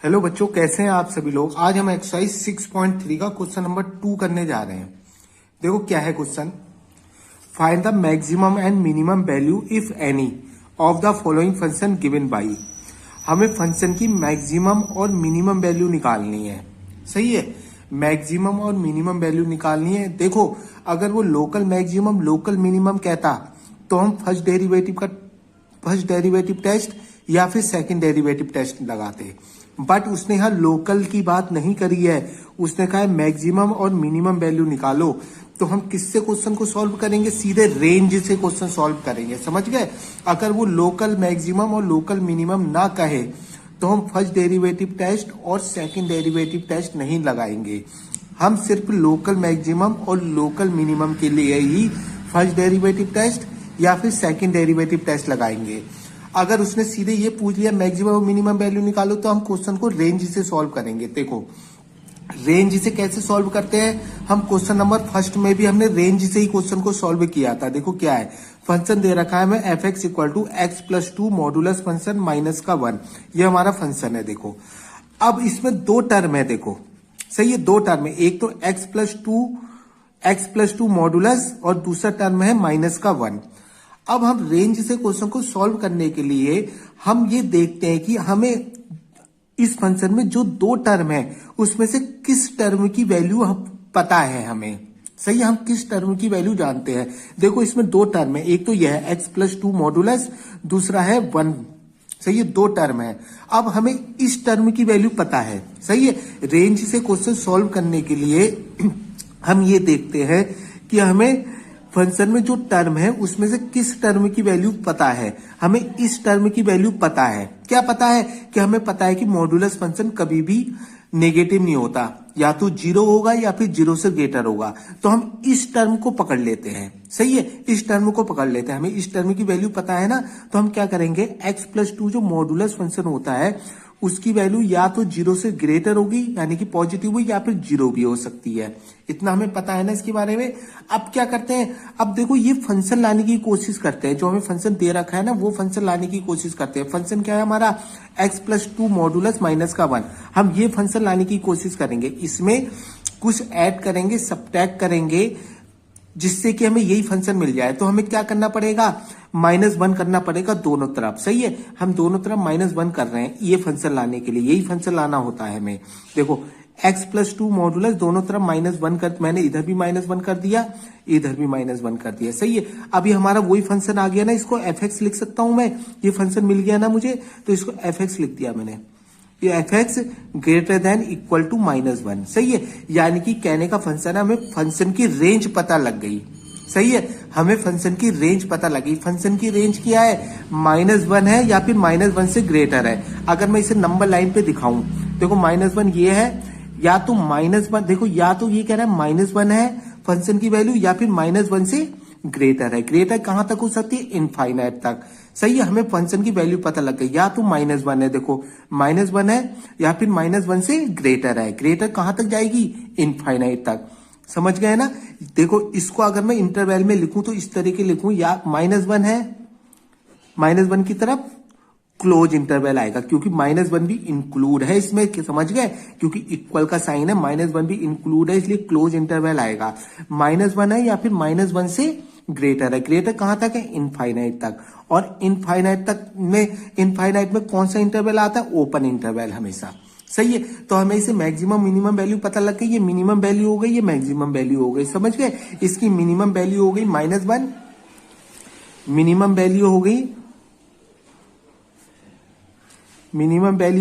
Hello बच्चों, कैसे हैं आप सभी लोग। आज हम एक्सरसाइज 6.3 का क्वेश्चन नंबर 2 करने जा रहे हैं। देखो क्या है question. Find the maximum and minimum value if any of the following function given by. हमें फंक्शन की मैक्सिमम और मिनिमम वैल्यू निकालनी है। सही है, मैक्सिमम और मिनिमम वैल्यू निकालनी है। देखो, अगर वो लोकल मैक्सिमम लोकल मिनिमम कहता तो हम फर्स्ट डेरिवेटिव टेस्ट या फिर सेकंड डेरिवेटिव टेस्ट लगाते, बट उसने यहाँ लोकल की बात नहीं करी है। उसने कहा है मैक्सिमम और मिनिमम वैल्यू निकालो। तो हम किससे क्वेश्चन को सॉल्व करेंगे? सीधे रेंज से क्वेश्चन सॉल्व करेंगे। समझ गए? अगर वो लोकल मैक्सिमम और लोकल मिनिमम ना कहे तो हम फर्स्ट डेरिवेटिव टेस्ट और सेकंड डेरिवेटिव टेस्ट नहीं लगाएंगे। हम सिर्फ लोकल मैक्सिमम और लोकल मिनिमम के लिए ही फर्स्ट डेरिवेटिव टेस्ट या फिर सेकंड डेरिवेटिव टेस्ट लगाएंगे। अगर उसने सीधे ये पूछ लिया मैक्सिमम और मिनिमम वैल्यू निकालो तो हम क्वेश्चन को रेंज से सॉल्व करेंगे। देखो, रेंज से कैसे सॉल्व करते हैं हम। क्वेश्चन नंबर फर्स्ट में भी हमने रेंज से ही क्वेश्चन को सॉल्व किया था। देखो क्या है, फंक्शन दे रखा है हमें f(x = x+2 मॉडुलस फंक्शन -1। ये हमारा फंक्शन है। देखो अब इसमें दो टर्म है। देखो सही है, दो टर्म है। एक तो x+2 मॉडुलस और दूसरा टर्म है -1। अब हम रेंज से क्वेश्चन को सॉल्व करने के लिए हम ये देखते हैं कि हमें इस फंक्शन में जो दो टर्म है उसमें से किस टर्म की वैल्यू पता है हमें। सही है, हम किस टर्म की वैल्यू जानते हैं। देखो इसमें दो टर्म है, एक तो यह है x+2 मॉडुलस, दूसरा है 1। सही है, दो टर्म है। अब हमें इस टर्म की वैल्यू पता है। सही है, रेंज से क्वेश्चन सॉल्व करने के लिए हम ये देखते हैं कि हमें फंक्शन में जो टर्म है उसमें से किस टर्म की वैल्यू पता है। हमें इस टर्म की वैल्यू पता है। क्या पता है? कि हमें पता है कि मॉडुलस फंक्शन कभी भी नेगेटिव नहीं होता, या तो 0 होगा या फिर 0 से ग्रेटर होगा। तो हम इस टर्म को पकड़ लेते हैं। सही है, इस टर्म को पकड़ लेते हैं। हमें इस टर्म की वैल्यू पता है ना, तो हम क्या करेंगे, x+2 जो मॉडुलस फंक्शन होता है उसकी वैल्यू या तो 0 से ग्रेटर होगी यानी कि पॉजिटिव हुई, या फिर 0 भी हो सकती है। इतना हमें पता है ना इसके बारे में। अब क्या करते हैं, अब देखो ये फंक्शन लाने की कोशिश करते हैं। जो हमें फंक्शन दे रखा है ना वो फंक्शन लाने की कोशिश करते हैं। फंक्शन क्या है हमारा, x+2 मॉडुलस -1। हम ये फंक्शन लाने की कोशिश करेंगे। इसमें कुछ ऐड करेंगे, सब्ट्रैक्ट करेंगे, जिससे कि हमें यही फंक्शन मिल जाए। तो हमें क्या करना पड़ेगा, -1 करना पड़ेगा दोनों तरफ। सही है, हम दोनों तरफ -1 कर रहे हैं ये फंक्शन लाने के लिए। यही फंक्शन लाना होता है हमें। देखो x+2 मॉडुलस दोनों तरफ -1 कर, मैंने इधर भी -1 कर दिया, इधर भी -1 कर दिया। सही है, अभी हमारा वही फंक्शन आ गया ना, इसको f(x) लिख सकता हूं मैं। ये फंक्शन मिल गया ना मुझे, तो इसको f(x) लिख दिया मैंने। ये f(x) > -1। सही है, यानी कि कहने का फंक्शन है, हमें फंक्शन की रेंज पता लग गई। सही है, हमें फंक्शन की रेंज पता लगी। फंक्शन की रेंज क्या है, -1 है या फिर -1 से ग्रेटर है। अगर मैं इसे नंबर लाइन पे दिखाऊं, देखो -1 ये है, या तो -1, देखो या तो ये कह रहा है -1 है फंक्शन की वैल्यू, या फिर -1 से ग्रेटर है। ग्रेटर कहां तक हो सकती है, इनफाइनाइट तक। सही है, हमें फंक्शन की वैल्यू पता लग गई। या तो -1 है, देखो -1 है, या फिर -1 से ग्रेटर है। ग्रेटर कहां तक जाएगी, इनफाइनाइट तक। समझ गए ना। देखो इसको अगर मैं इंटरवल में लिखूं तो इस तरीके लिखूं, या -1 है, -1 की तरफ क्लोज इंटरवल आएगा, क्योंकि -1 भी इंक्लूड है इसमें। समझ गए, क्योंकि इक्वल का साइन है, -1 भी इंक्लूड है, इसलिए क्लोज इंटरवल आएगा। -1 है या फिर -1 से ग्रेटर है। ग्रेटर कहां तक है, इनफाइनाइट तक। और इनफाइनाइट में कौन सा इंटरवल आता है, ओपन इंटरवल हमेशा। सही है, तो हमें इसे मैक्सिमम मिनिमम वैल्यू पता लग गई। ये मिनिमम वैल्यू हो गई, ये मैक्सिमम वैल्यू हो गई। समझ गए, इसकी मिनिमम वैल्यू हो गई -1, मिनिमम वैल्यू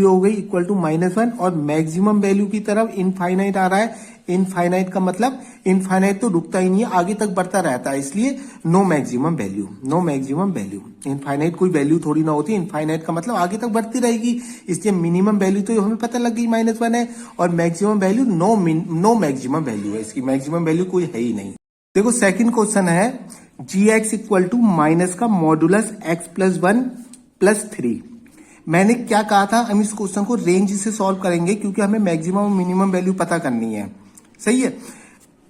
हो गई इक्वल टू -1, और मैक्सिमम वैल्यू की तरफ इनफाइनाइट आ रहा है। इनफाइनाइट का मतलब इनफाइनाइट तो रुकता ही नहीं है, आगे तक बढ़ता रहता है, इसलिए no maximum value. No maximum value, infinite कोई वैल्यू थोड़ी ना होती। इनफाइनाइट का मतलब आगे तक बढ़ती रहेगी, इसलिए मिनिमम वैल्यू तो हमें पता लग गई -1 है, और maximum value no maximum value है। इसकी मैक्सिमम वैल्यू कोई है ही नहीं। देखो सेकंड क्वेश्चन है, gx = माइनस का मॉडुलस x+1 + 3। मैंने क्या कहा था, हम इस क्वेश्चन को रेंज से सॉल्व करेंगे, क्योंकि हमें मैक्सिमम और मिनिमम वैल्यू पता करनी है। सही है,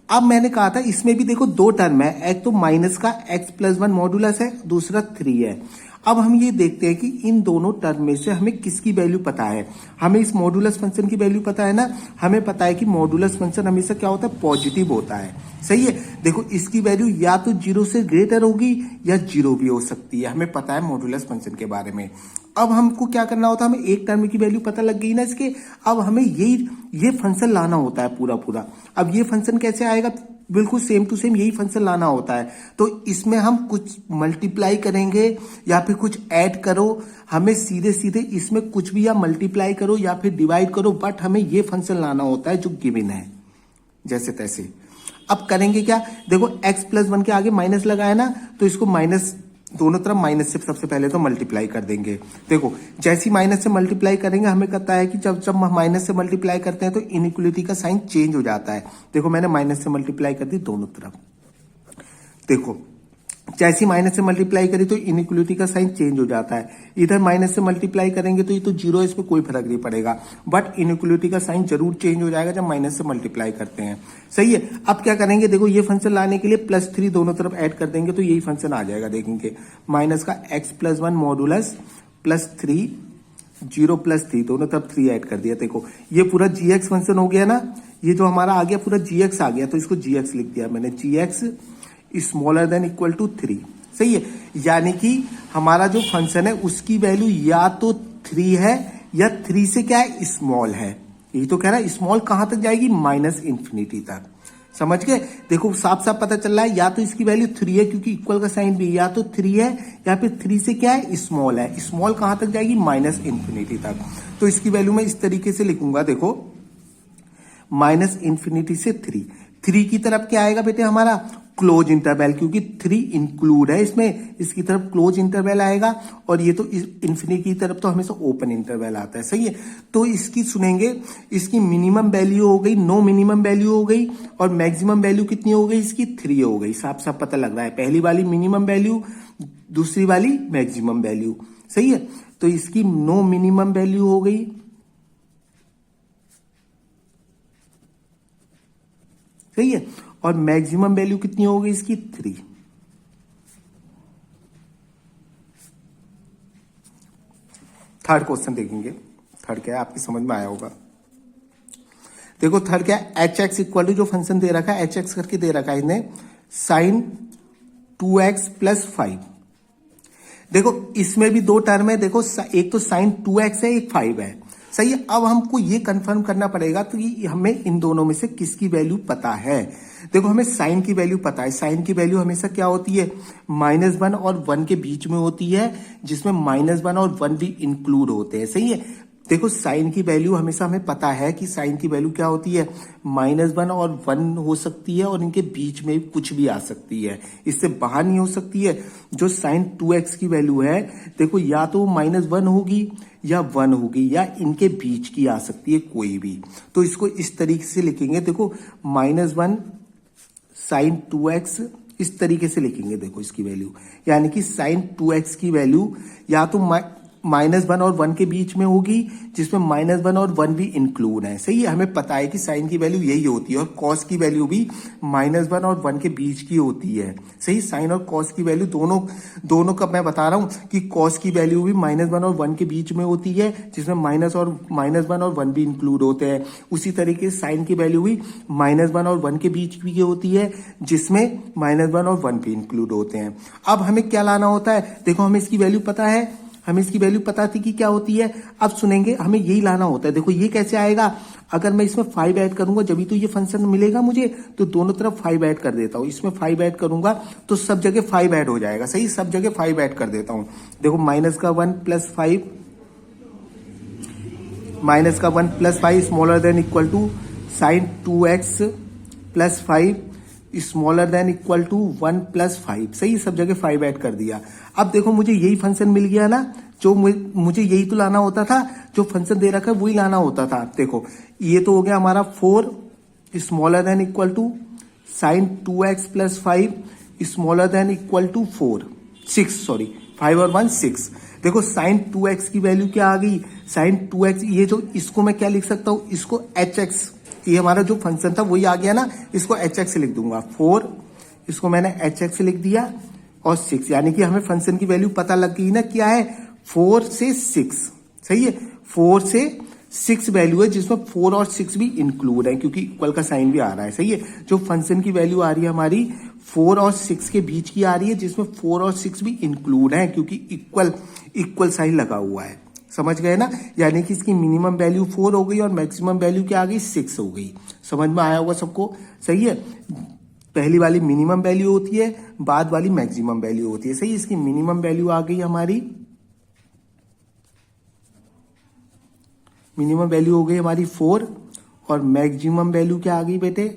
अब मैंने कहा था इसमें भी देखो दो टर्म है, एक तो माइनस का x+1 मॉडुलस है, दूसरा 3 है। अब हम ये देखते हैं कि इन दोनों टर्म में से हमें किसकी वैल्यू पता है। हमें इस मॉडुलस फंक्शन की वैल्यू पता है ना, हमें पता है कि मॉडुलस फंक्शन हमेशा क्या होता है, पॉजिटिव होता है। सही है, देखो इसकी वैल्यू या तो 0 से ग्रेटर होगी या 0 भी हो सकती है, हमें पता है मॉडुलस फंक्शन के बारे में। अब हमको क्या करना होता है, हमें एक टर्म की वैल्यू पता लग गई ना इसके, अब हमें ये फंक्शन लाना होता है पूरा पूरा। अब ये फंक्शन कैसे आएगा, बिल्कुल सेम टू सेम यही फंक्शन लाना होता है। तो इसमें हम कुछ मल्टीप्लाई करेंगे या फिर कुछ ऐड करो, हमें सीधे सीधे इसमें कुछ भी या मल्टीप्लाई करो या फिर डिवाइड करो, बट हमें ये फंक्शन लाना होता है जो गिवन है जैसे तैसे। अब करेंगे क्या, देखो x+1 के आगे माइनस लगाया ना, तो इसको माइनस दोनों तरफ माइनस से सबसे पहले तो मल्टीप्लाई कर देंगे। देखो जैसी माइनस से मल्टीप्लाई करेंगे हमें कहता है कि जब जब माइनस से मल्टीप्लाई करते हैं तो इनइक्वलिटी का साइन चेंज हो जाता है। देखो मैंने माइनस से मल्टीप्लाई कर दी दोनों तरफ, देखो जैसी माइनस से मल्टीप्लाई करी तो इनइक्वलिटी का साइन चेंज हो जाता है। इधर माइनस से मल्टीप्लाई करेंगे तो ये तो 0 है, इसमें कोई फर्क नहीं पड़ेगा, बट इनइक्वलिटी का साइन जरूर चेंज हो जाएगा जब माइनस से मल्टीप्लाई करते हैं। सही है, अब क्या करेंगे, देखो ये फंक्शन लाने के लिए +3 दोनों तरफ ऐड कर देंगे तो यही फंक्शन आ जाएगा। देखेंगे माइनस का x+1 मॉडुलस +3 0 +3 दोनों तरफ 3 ऐड कर दिया। देखो ये पूरा gx फंक्शन हो गया ना, ये जो हमारा आ गया पूरा gx आ गया, तो इसको gx लिख दिया मैंने, gx smaller than equal to 3। सही है, यानी कि हमारा जो फंक्शन है उसकी वैल्यू या तो 3 है या 3 से क्या है, स्मॉल है। यही तो कह रहा है, स्मॉल कहां तक जाएगी, -इन्फिनिटी तक। समझ गए, देखो साफ साफ पता चल रहा है, या तो इसकी वैल्यू 3 है क्योंकि इक्वल का साइन भी या तो 3 है या फिर 3 से क्या है, स्मॉल है। स्मॉल कहां तक जाएगी, -इन्फिनिटी तक। तो इसकी वैल्यू मैं इस तरीके से लिखूंगा, देखो -इन्फिनिटी से 3 की तरफ क्या आएगा बेटे हमारा, क्लोज इंटरवल, क्योंकि 3 इंक्लूड है इसमें, इसकी तरफ क्लोज इंटरवल आएगा, और ये तो इन्फिनिटी की तरफ तो हमेशा ओपन इंटरवल आता है। सही है, तो इसकी सुनेंगे, इसकी मिनिमम वैल्यू हो गई, नो मिनिमम वैल्यू हो गई, और मैक्सिमम वैल्यू कितनी हो गई, इसकी 3 हो गई। साफ साफ पता लग रहा है, पहली वाली मिनिमम वैल्यू, दूसरी वाली मैक्सिमम वैल्यू। सही है, तो इसकी नो मिनिमम वैल्यू हो गई, सही है, और मैक्सिमम वैल्यू कितनी हो गई इसकी, 3। थर्ड क्वेश्चन देखेंगे, थर्ड क्या है आपकी समझ में आया होगा। देखो थर्ड क्या है, hx इक्वल टू जो फंक्शन दे रखा है hx करके दे रखा है इसने, sin 2x + 5। देखो इसमें भी दो टर्म है, देखो एक तो sin 2x है, एक 5 है। सही है, अब हमको ये कंफर्म करना पड़ेगा तो ये हमें इन दोनों में से किसकी वैल्यू पता है। देखो हमें साइन की वैल्यू पता है, साइन की वैल्यू हमेशा क्या होती है, -1 और 1 के बीच में होती है, जिसमें -1 और 1 भी इंक्लूड होते हैं। सही है, देखो साइन की वैल्यू हमेशा हमें पता है कि साइन की वैल्यू क्या होती है, -1 और 1 हो सकती है, और इनके बीच में कुछ भी आ सकती है, इससे बाहर नहीं हो सकती है। जो sin 2x की वैल्यू है, देखो या तो -1 होगी या 1 होगी, या इनके बीच की आ सकती है कोई भी। तो इसको इस तरीके से लिखेंगे, देखो -1 sin 2x इस तरीके से लिखेंगे। देखो इसकी वैल्यू, यानी कि sin 2x की वैल्यू या तो -1 और 1 के बीच में होगी, जिसमें -1 और 1 भी इंक्लूड है। सही है, हमें पता है कि साइन की वैल्यू यही होती है, और कॉस की वैल्यू भी -1 और 1 के बीच की होती है। सही, साइन और कॉस की वैल्यू दोनों का मैं बता रहा हूं कि कॉस की वैल्यू भी -1 और 1 के बीच में होती है, जिसमें -1 और 1 भी इंक्लूड होते हैं। उसी तरीके से साइन की वैल्यू भी -1 और 1 के बीच की होती है, जिसमें -1 और 1 भी इंक्लूड होते हैं। अब हमें क्या लाना होता है, देखो हमें इसकी वैल्यू पता है, हमें इसकी वैल्यू पता थी कि क्या होती है। अब सुनेंगे, हमें यही लाना होता है। देखो ये कैसे आएगा, अगर मैं इसमें 5 ऐड करूंगा जब भी तो ये फंक्शन मिलेगा मुझे, तो दोनों तरफ 5 ऐड कर देता हूं। इसमें 5 ऐड करूंगा तो सब जगह 5 ऐड हो जाएगा। सही, सब जगह 5 ऐड कर देता हूं। देखो -1 + 5, -1 + 5 smaller than equal to sin 2x + 5 smaller than equal to 1 + 5। सही, सब जगह 5 ऐड कर दिया। अब देखो मुझे यही फंक्शन मिल गया ना, जो मुझे यही तो लाना होता था, जो फंक्शन दे रखा है वही लाना होता था। देखो ये तो हो गया हमारा 4 smaller than equal to sin 2x + 5 smaller than equal to 6 sorry 5 और 1 6। देखो sin 2x की वैल्यू क्या आ गई, sin 2x, ये जो इसको मैं क्या लिख सकता हूं, इसको hx, ये हमारा जो फंक्शन था वही आ गया ना, इसको hx से लिख दूंगा। 4 इसको मैंने hx से लिख दिया, और 6, यानी कि हमें फंक्शन की वैल्यू पता लग गई ना, क्या है 4 से 6, सही है। 4 से 6 वैल्यू है जिसमें 4 और 6 भी इंक्लूड है, क्योंकि इक्वल का साइन भी आ रहा है, सही है। जो फंक्शन की वैल्यू आ रही है हमारी 4 और 6 के बीच की आ रही है, जिसमें 4 और 6 भी इंक्लूड है, क्योंकि इक्वल साइन लगा हुआ है, समझ गए ना। यानी कि इसकी मिनिमम वैल्यू 4 हो गई और मैक्सिमम वैल्यू क्या आ गई 6 हो गई। समझ में आया होगा सबको, सही है। पहली वाली मिनिमम वैल्यू होती है, बाद वाली मैक्सिमम वैल्यू होती है, सही। इसकी मिनिमम वैल्यू आ गई हमारी, मिनिमम वैल्यू हो गई हमारी 4 और मैक्सिमम वैल्यू क्या आ गई बेटे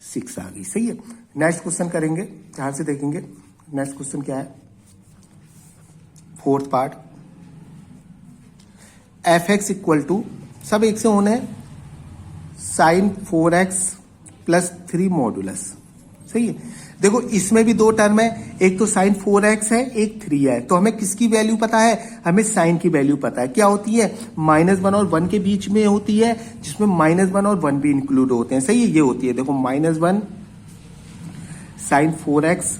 6 आ गई, सही है। नेक्स्ट क्वेश्चन करेंगे, ध्यान से देखेंगे। नेक्स्ट क्वेश्चन क्या है, fourth part. F X equal to, सब एक से होने हैं, साइन 4x प्लस 3 मॉडुलस, सही है। देखो इसमें भी दो टर्म है, एक तो साइन 4x है, एक 3 है। तो हमें किसकी वैल्यू पता है, हमें साइन की वैल्यू पता है। क्या होती है, -1 और 1 के बीच में होती है, जिसमें -1 और 1 भी इंक्लूड होते हैं, सही है। ये होती है, देखो -1 साइन 4x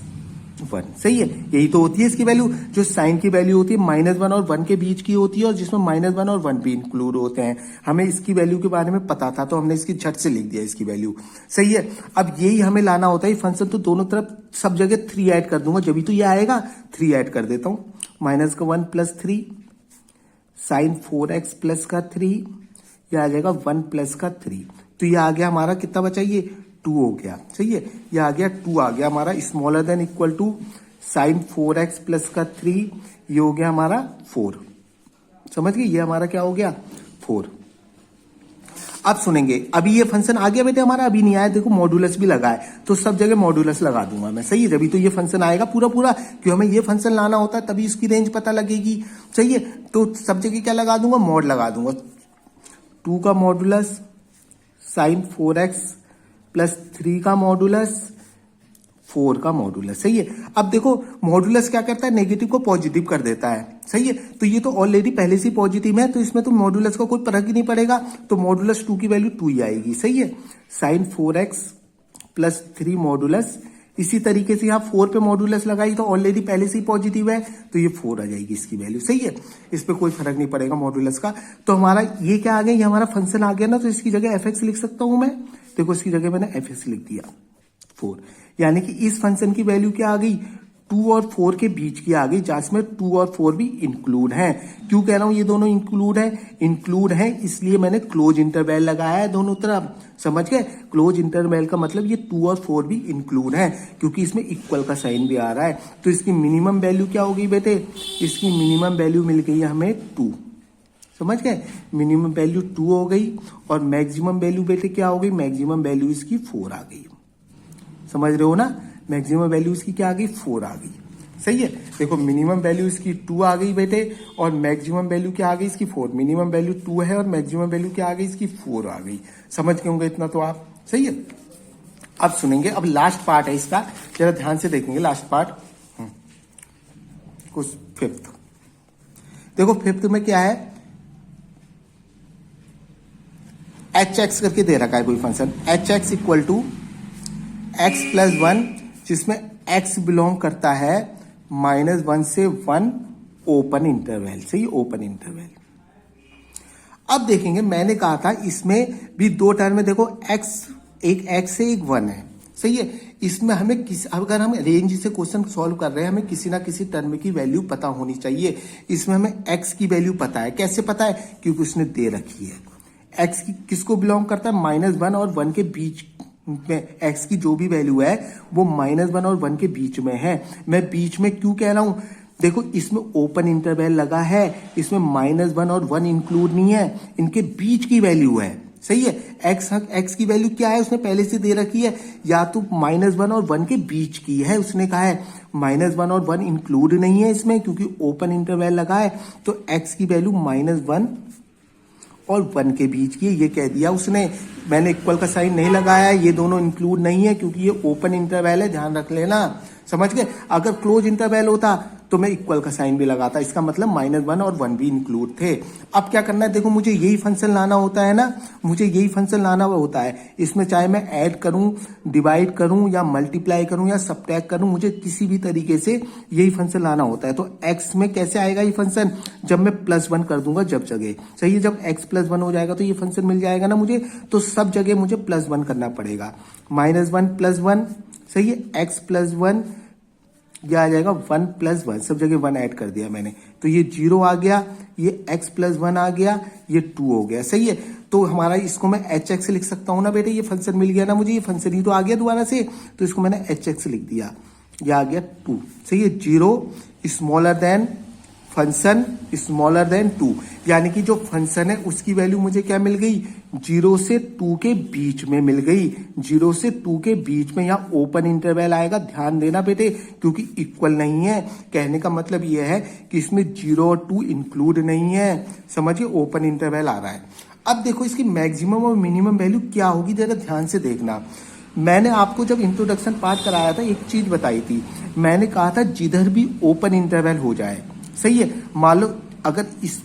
1, सही है। यही तो होती है इसकी वैल्यू। जो साइन की वैल्यू होती है -1 और 1 के बीच की होती है, और जिसमें -1 और 1 भी इंक्लूड होते हैं। हमें इसकी वैल्यू के बारे में पता था, तो हमने इसकी झट से लिख दिया इसकी वैल्यू, सही है। अब यही हमें लाना होता है फंक्शन, तो दोनों तरफ सब जगह 3 ऐड कर दूंगा, जब भी तो ये आएगा। 3 ऐड कर देता हूं, -1 प्लस 3 साइन 4x प्लस का 3, यह आ जाएगा 1 प्लस का 3। तो ये आ गया हमारा, कितना बचा, ये 2 हो गया, सही है। ये आ गया 2 आ गया हमारा, smaller than equal to sine 4x plus का 3, ये हो गया हमारा 4, समझ गए। ये हमारा क्या हो गया 4। अब सुनेंगे, अभी ये फंक्शन आ गया बेटे हमारा, अभी नहीं आया, देखो मॉडुलस भी लगा है, तो सब जगह मॉडुलस लगा दूंगा मैं, सही है। जब तो ये फंक्शन आएगा पूरा पूरा, क्यों हमें ये फंक्शन लाना होता है, तभी इसकी रेंज पता लगेगी, सही है। तो सब जगह क्या लगा दूंगा, मॉड लगा दूंगा। 2 का मॉडुलस साइन 4x प्लस 3 का मॉडुलस 4 का मॉडुलस, सही है। अब देखो मॉडुलस क्या करता है, नेगेटिव को पॉजिटिव कर देता है, सही है। तो ये तो ऑलरेडी पहले से पॉजिटिव है, तो इसमें तो मॉडुलस का कोई फर्क ही नहीं पड़ेगा, तो मॉडुलस 2 की वैल्यू 2 ही आएगी, सही है। साइन 4x प्लस 3 मॉडुलस, इसी तरीके से यहाँ 4 पे मॉडुलस लगाई, तो ऑलरेडी पहले से ही पॉजिटिव है, तो ये 4 आ जाएगी इसकी वैल्यू, सही है। इस पर कोई फर्क नहीं पड़ेगा मॉडुलस का। तो हमारा ये क्या आ गया, ये हमारा फंक्शन आ गया ना, तो इसकी जगह एफ एक्स लिख सकता हूं मैं। देखो इसकी जगह मैंने एफ एक्स लिख दिया 4, यानी कि इस फंक्शन की वैल्यू क्या आ गई, 2 और 4 के बीच की आ गई, जिसमें 2 और 4 भी इंक्लूड हैं। क्यों कह रहा हूं ये दोनों इंक्लूड है, इसलिए मैंने क्लोज इंटरवल लगाया है दोनों तरफ, समझ गए। क्लोज इंटरवल का मतलब ये 2 और 4 भी इंक्लूड है, क्योंकि इसमें इक्वल का साइन भी आ रहा है। तो इसकी मिनिमम वैल्यू क्या हो गई बेटे, इसकी मिनिमम वैल्यू मिल गई हमें 2, समझ गए। मिनिमम वैल्यू 2 हो गई, और मैक्सिमम वैल्यू बेटे क्या हो गई, मैक्सिमम वैल्यू इसकी 4 आ गई, समझ रहे हो ना। मैक्सिमम वैल्यू इसकी क्या आ गई, 4 आ गई, सही है। देखो मिनिमम वैल्यू इसकी 2 आ गई बेटे, और मैक्सिमम वैल्यू क्या आ गई इसकी 4। मिनिमम वैल्यू 2 है और मैक्सिमम वैल्यू क्या आ गई इसकी 4 आ गई, समझ गए होंगे इतना तो आप, सही है। अब सुनेंगे, अब लास्ट पार्ट है इसका, जरा ध्यान से देखेंगे लास्ट पार्ट, कुछ फिफ्थ। देखो फिफ्थ में क्या है, एच एक्स करके दे रखा है कोई function, H X equal to X plus 1, जिसमें x बिलोंग करता है -1 से 1 ओपन इंटरवल, सही, ओपन इंटरवल। अब देखेंगे, मैंने कहा था इसमें भी दो टर्म में, देखो x, एक x है एक 1 है, सही है। इसमें हमें अगर हम रेंज से क्वेश्चन सॉल्व कर रहे हैं, हमें किसी ना किसी टर्म की वैल्यू पता होनी चाहिए। इसमें हमें x की वैल्यू पता है, कैसे पता है, क्योंकि उसने दे रखी है। x की किसको बिलोंग करता है, -1 और 1 के बीच में। x की जो भी वैल्यू है वो -1 और 1 के बीच में है। मैं बीच में क्यों कह रहा हूं, देखो इसमें ओपन इंटरवल लगा है, इसमें -1 और 1 इंक्लूड नहीं है, इनके बीच की वैल्यू है, सही है। x की वैल्यू क्या है, उसने पहले से दे रखी है, या तो -1 और 1 के बीच की है, उसने कहा है। -1 और 1 इंक्लूड नहीं है इसमें, क्योंकि ओपन इंटरवल लगा है, तो x की वैल्यू -1 और 1 के बीच की, ये कह दिया उसने। मैंने इक्वल का साइन नहीं लगाया है, ये दोनों इंक्लूड नहीं है, क्योंकि ये ओपन इंटरवल है, ध्यान रख लेना, समझ गए। अगर क्लोज इंटरवल होता तो मैं इक्वल का साइन भी लगाता, इसका मतलब -1 और 1 भी इंक्लूड थे। अब क्या करना है, देखो मुझे यही फंक्शन लाना होता है ना, मुझे यही फंक्शन लाना होता है। इसमें चाहे मैं ऐड करूं, डिवाइड करूं या मल्टीप्लाई करूं या सबट्रैक्ट करूं, मुझे किसी भी तरीके से यही फंक्शन लाना होता है। तो x में कैसे आएगा ये फंक्शन, जब मैं +1 कर दूंगा जब जगह, सही है। जब x +1 हो जाएगा तो ये फंक्शन मिल जाएगा ना मुझे, तो सब जगह मुझे +1 करना पड़ेगा। -1 +1, सही है, x +1, यह आ जाएगा 1 + 1, सब जगह 1 ऐड कर दिया मैंने, तो ये 0 आ गया, ये x +1 आ गया, ये 2 हो गया, सही है। तो हमारा इसको मैं hx लिख सकता हूं ना बेटे, ये फंक्शन मिल गया ना मुझे, ये फंक्शन ही तो आ गया दोबारा से, तो इसको मैंने hx लिख दिया, ये आ गया 2, सही है। 0 smaller than function smaller than 2, यानी कि जो फंक्शन है उसकी वैल्यू मुझे क्या मिल गई, 0 से 2 के बीच में मिल गई, 0 से 2 के बीच में। यहाँ ओपन इंटरवल आएगा, ध्यान देना बेटे, क्योंकि इक्वल नहीं है। कहने का मतलब यह है कि इसमें 0 और 2 इंक्लूड नहीं है, समझिए, ओपन इंटरवल आ रहा है। अब देखो इसकी मैक्सिमम और मिनिमम वैल्यू क्या होगी, जरा ध्यान से देखना। मैंने आपको जब इंट्रोडक्शन पार्ट कराया था एक चीज बताई थी, मैंने कहा था जिधर भी ओपन इंटरवल हो जाए, सही है, मान लो अगर इस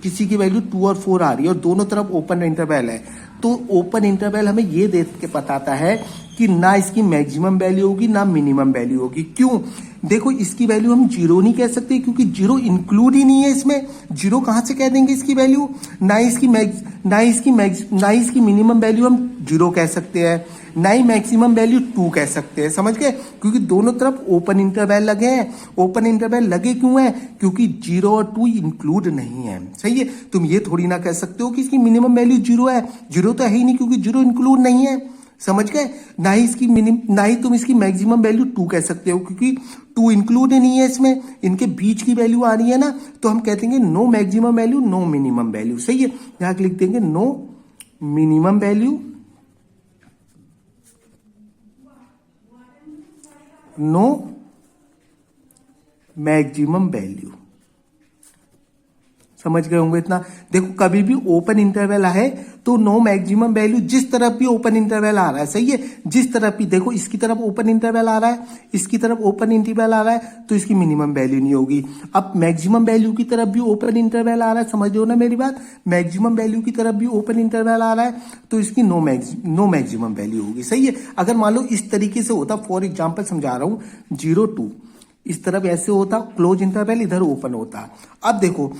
किसी की वैल्यू 2 और 4 आ रही है और दोनों तरफ ओपन इंटरवल है, तो ओपन इंटरवल हमें ये देख के बताता है कि ना इसकी मैक्सिमम वैल्यू होगी ना मिनिमम वैल्यू होगी। क्यों, देखो इसकी वैल्यू हम 0 नहीं कह सकते क्योंकि 0 इंक्लूड ही नहीं है इसमें, 0 कहां से कह देंगे इसकी वैल्यू, ना इसकी मिनिमम वैल्यू हम 0 कह सकते हैं, ना ही मैक्सिमम वैल्यू 2 कह सकते हैं, समझ गए, क्योंकि दोनों तरफ ओपन इंटरवल लगे हैं। ओपन इंटरवल लगे क्यों है, क्योंकि 0 और 2 इंक्लूड नहीं है, सही है। तुम ये थोड़ी ना कह सकते हो कि इसकी मिनिमम वैल्यू 0 है, 0 तो है ही नहीं क्योंकि 0 इंक्लूड नहीं है, समझ गए। ना ही तुम इसकी मैक्सिमम वैल्यू 2 कह सकते हो क्योंकि 2 इंक्लूड नहीं है इसमें, इनके बीच की वैल्यू आ रही है ना, तो हम कहते हैं no maximum value no minimum value, सही है। यहां लिख देंगे no minimum value no maximum value, समझ गए होंगे इतना। देखो कभी भी ओपन इंटरवल है तो नो मैक्सिमम वैल्यू, जिस तरफ भी ओपन इंटरवल आ रहा है, सही है, जिस तरफ भी, देखो इसकी तरफ ओपन इंटरवल आ रहा है, इसकी तरफ ओपन इंटरवल आ रहा है, तो इसकी मिनिमम वैल्यू नहीं होगी। अब मैक्सिमम वैल्यू की तरफ भी ओपन इंटरवल आ रहा है, समझ लो ना मेरी बात, मैक्सिमम वैल्यू की तरफ भी ओपन इंटरवल आ रहा है, तो इसकी नो मैक्सिमम वैल्यू होगी, सही है। अगर मान लो इस तरीके से होता, फॉर एग्जाम्पल समझा रहा हूं, 0 2 इस तरफ ऐसे होता क्लोज इंटरवल, इधर ओपन होता। अब देखो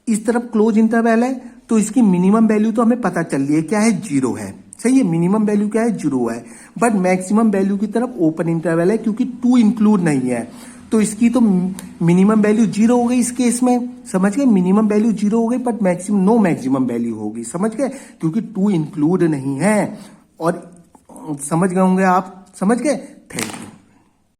इस तरफ क्लोज इंटरवल है तो इसकी मिनिमम वैल्यू तो हमें पता चल रही है, क्या है, 0 है, सही है, मिनिमम वैल्यू क्या है, 0 है। बट मैक्सिमम वैल्यू की तरफ ओपन इंटरवल है क्योंकि 2 इंक्लूड नहीं है, तो इसकी तो मिनिमम वैल्यू 0 हो गई इस केस में, समझ गए, मिनिमम वैल्यू 0 हो गई बट नो मैक्सिमम वैल्यू होगी, समझ गए, क्योंकि 2 इंक्लूड नहीं है। और समझ गए होंगे आप, समझ गए, थैंक यू।